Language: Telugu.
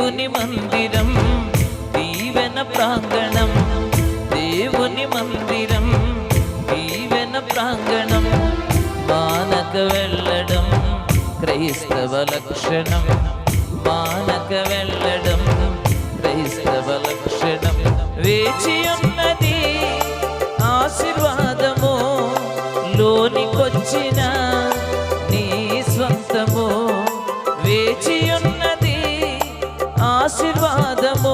దేవుని మందిరం దీవెన ప్రాంగణం, దేవుని మందిరం దీవెన ప్రాంగణం. మానక వెళ్ళడం క్రైస్తవ లక్షణం, మానక వెళ్ళడం క్రైస్తవ లక్షణం. వేచి ఉన్నది ఆశీర్వాదము, లోనికొచ్చిన నీ స్వంతము. వేచి ఉన్నది ఆశీర్వాదము,